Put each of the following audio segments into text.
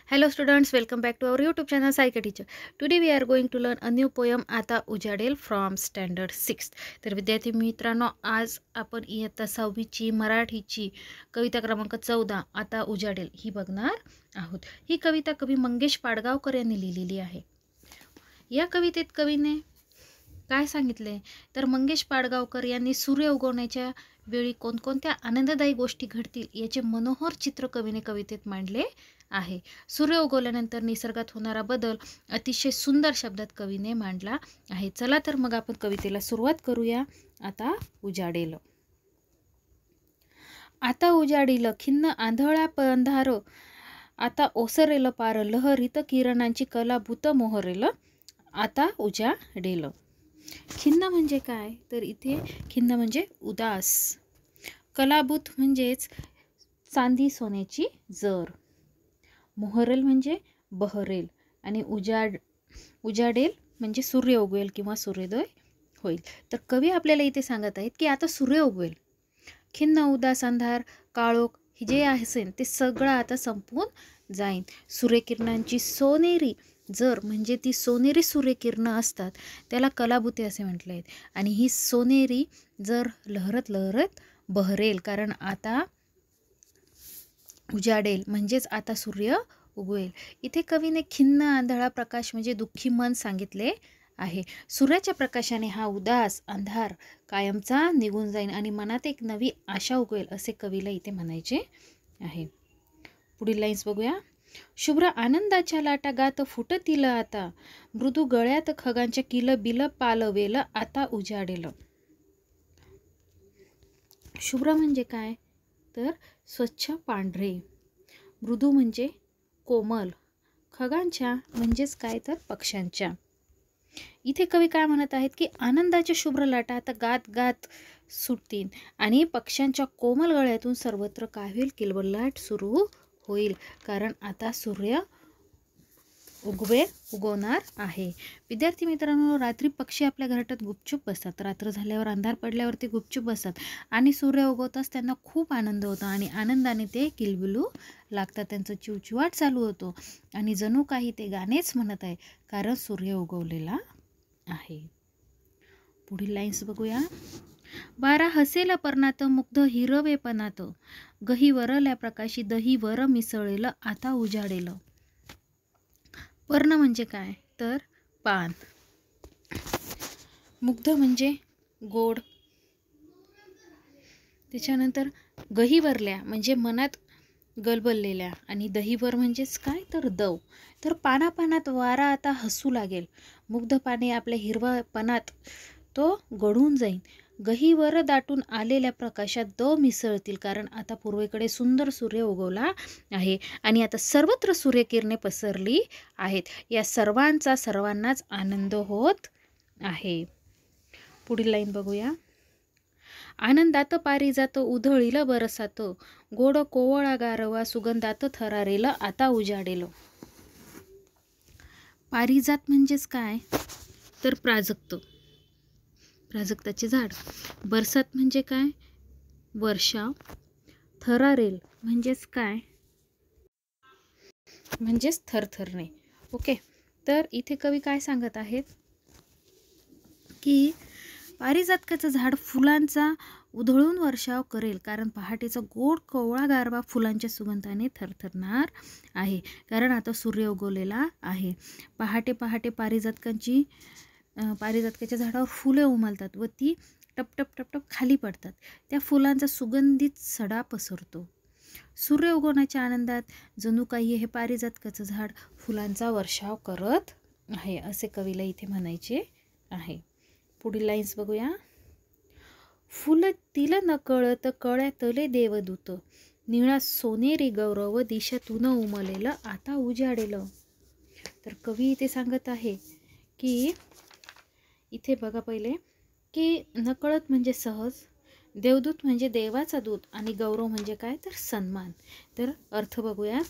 Hello students, welcome back to our YouTube channel Saika Teacher. Today we are going to learn a new poem आता उजाडेल from standard 6. तर विद्यार्थी मित्रांनो, आज आपण इयत्ता 6वी ची मराठीची कविता क्रमांक 14 आता उजाडेल ही बघणार आहोत. ही कविता कवी मंगेश पाडगावकर यांनी लिहिलेली आहे. या कवितेत कवीने काय सांगितले तर मंगेश पाडगावकर यांनी सूर्य उगवण्याच्या वेळी कोणकोणत्या आनंददायी गोष्टी घडतील याचे मनोहर चित्र कवीने कवितेत मांडले आहे. सूर्य उगवल्यानंतर निसर्गात होणारा बदल अतिशय सुंदर शब्दात कवीने मांडला आहे. चला तर मग आपण कवितेला सुरुवात करूया. आता उजाडेल. आता उजाडील खिन्न आंधळा पंधार, आता ओसरेल पार लहरीत किरणांची कलाभूत मोहरेल, आता उजाडेल. खिन्न म्हणजे काय तर इथे खिन्न म्हणजे उदास, कलाभूत म्हणजेच चांदी सोन्याची जर, मोहरेल म्हणजे बहरेल आणि उजाडेल म्हणजे सूर्य उगवेल किंवा सूर्योदय होईल. तर कवी आपल्याला इथे सांगत आहेत की आता सूर्य उगवेल. खिन्न उदास अंधार काळोख हे जे असेल ते सगळं आता संपून जाईन. सूर्यकिरणांची सोनेरी जर म्हणजे ती सोनेरी सूर्यकिरणं असतात त्याला कलाभूते असे म्हटले आहेत. आणि ही सोनेरी जर लहरत लहरत बहरेल कारण आता उजाडेल म्हणजेच आता सूर्य उगवेल. इथे कवीने खिन्न आंधळा प्रकाश म्हणजे दुःखी मन सांगितले आहे. सूर्याच्या प्रकाशाने हा उदास अंधार कायमचा निघून जाईल आणि मनात एक नवी आशा उगवेल असे कवीला इथे म्हणायचे आहे. पुढील लाईन्स बघूया. शुभ्र आनंदाच्या लाटा गात फुटतील आता, मृदू गळ्यात खगांच्या किल बिल पालवेल, आता उजाडेल. शुभ्र म्हणजे काय तर स्वच्छ पांढरे, मृदू म्हणजे कोमल, खगांच्या म्हणजेच काय तर पक्ष्यांच्या. इथे कवी काय म्हणत आहेत की आनंदाच्या शुभ्र लाटा आता गात गात सुटतील आणि पक्ष्यांच्या कोमल गळ्यातून सर्वत्र काय होईल किलबलाट सुरू होईल कारण आता सूर्य उगवणार आहे. विद्यार्थी मित्रांनो, रात्री पक्षी आपल्या घराटात गुपचूप बसतात. रात्र झाल्यावर अंधार पडल्यावर ते गुपचूप बसतात आणि सूर्य उगवताच त्यांना खूप आनंद होतो आणि आनंदाने ते किलबिलू लागतात. त्यांचं चिवचिवाट चालू होतो आणि जणू काही ते गाणेच म्हणत आहे कारण सूर्य उगवलेला आहे. पुढील लाईन्स बघूया. वारा हसेल पर्णात मुग्ध हिरवे पणात, गही वरल्या प्रकाशी दही वर मिसळेल, आता उजाडेल. पर्ण म्हणजे काय तर पान, मुग्ध म्हणजे गोड, त्याच्यानंतर गहीवरल्या म्हणजे मनात गलबललेल्या आणि दहीवर म्हणजेच काय तर दव. तर पानापानात वारा आता हसू लागेल, मुग्ध पाने आपल्या हिरवा पानात तो गळून जाईल. गहीवर दाटून आलेल्या प्रकाशात दव मिसळतील कारण आता पूर्वेकडे सुंदर सूर्य उगवला आहे आणि आता सर्वत्र सूर्यकिरणे पसरली आहेत. या सर्वांचा सर्वांनाच आनंद होत आहे. पुढील लाईन बघूया. आनंदात पारिजात उधळील बरसात, गोड कोवळा गारवा सुगंधात थरारेल, आता उजाडेल. पारिजात म्हणजेच काय तर प्राजक्त, प्राजक्ताचे झाड. बरसात म्हणजे काय वर्षाव. थरारेल म्हणजेच काय म्हणजेच थरथरणे. ओके, तर इथे कवी काय सांगत आहेत की पारिजातकाचं झाड फुलांचा उधळून वर्षाव करेल कारण पहाटेचा गोड कोवळा गारवा फुलांच्या सुगंधाने थरथरणार आहे कारण आता सूर्य उगवलेला आहे. पहाटे पहाटे पारिजातकाच्या झाडावर फुले उमलतात व ती टपटप टपटप खाली पडतात. त्या फुलांचा सुगंधित सडा पसरतो. सूर्य उगवण्याच्या आनंदात जणू काही हे पारिजातकाचं झाड फुलांचा वर्षाव करत आहे असे कवीला इथे म्हणायचे आहे. पुढील लाईन्स बघूया. फुल तिल नकळत कळ्यातले देवदूत, निळा सोनेरी गौरव दिशातून उमलेलं, आता उजाडेल. तर कवी इथे सांगत आहे की इथे बघा पहिले की नकळत म्हणजे सहज, देवदूत म्हणजे देवाचा दूत आणि गौरव म्हणजे काय तर सन्मान. तर अर्थ बघूयात.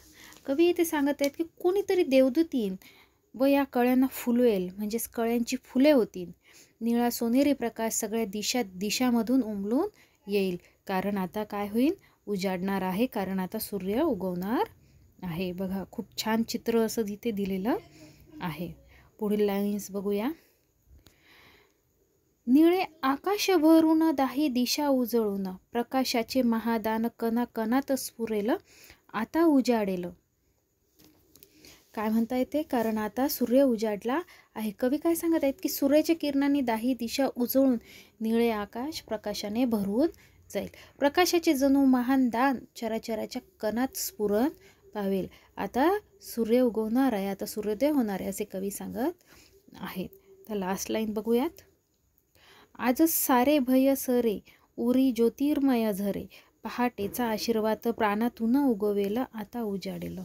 कवी इथे सांगत आहेत की कोणीतरी देवदूत येईन व या कळ्यांना फुलवेल म्हणजेच कळ्यांची फुले होतील. निळा सोनेरी प्रकाश सगळ्या दिशामधून उमलून येईल कारण आता काय होईल उजाडणार आहे कारण आता सूर्य उगवणार आहे. बघा खूप छान चित्र असं तिथे दिलेलं आहे. पुढील लाईन्स बघूया. निळे आकाश भरून दाही दिशा उजळून प्रकाशाचे महादान कणाकणात स्फुरेल आता उजाडेल. काय म्हणता येते, कारण आता सूर्य उजाडला आहे. कवी काय सांगत आहेत की सूर्याच्या किरणांनी दाही दिशा उजळून निळे आकाश प्रकाशाने भरून जाईल. प्रकाशाचे जणू महान दान चराचराच्या कणात स्फुरण पावेल. आता सूर्य उगवणार आहे, आता सूर्योदय होणार आहे असे कवी सांगत आहेत. तर लास्ट लाईन बघूयात. आज सारे भय सरे उरी ज्योतिर्मय झरे पहाटेचा आशीर्वाद प्राणातून उगवेल आता उजाडेल.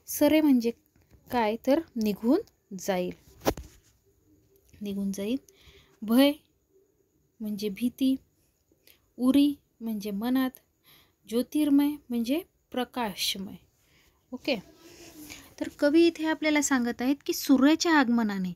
सरे म्हणजे काय तर निघून जाईल, निघून जाईल. भय म्हणजे भीती, उरी म्हणजे मनात, ज्योतिर्मय म्हणजे प्रकाशमय. ओके. तर कवी इथे आपल्याला सांगत आहेत की सूर्याच्या आगमनाने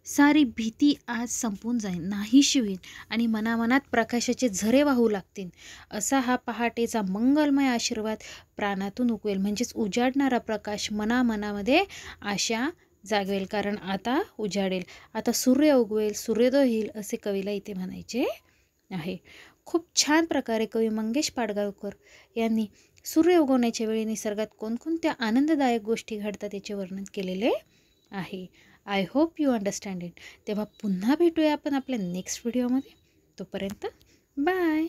सारी भीती आज संपून जाईल, नाहीशी होईल आणि मनामनात प्रकाशाचे झरे वाहू लागतील. असा हा पहाटेचा मंगलमय आशीर्वाद प्राणातून उगवेल. म्हणजेच उजाडणारा प्रकाश मनामनामध्ये आशा जागवेल, कारण आता उजाडेल, आता सूर्य उगवेल, सूर्योदय होईल असे कवीला इथे म्हणायचे आहे. खूप छान प्रकारे कवी मंगेश पाडगावकर यांनी सूर्य उगवण्याच्या वेळी निसर्गात कोणकोणत्या आनंददायक गोष्टी घडतात याचे वर्णन केलेले आहे. I hope you understand it. तेव्हा पुन्हा भेटूया आपण आपल्या नेक्स्ट व्हिडिओमध्ये. तोपर्यंत बाय.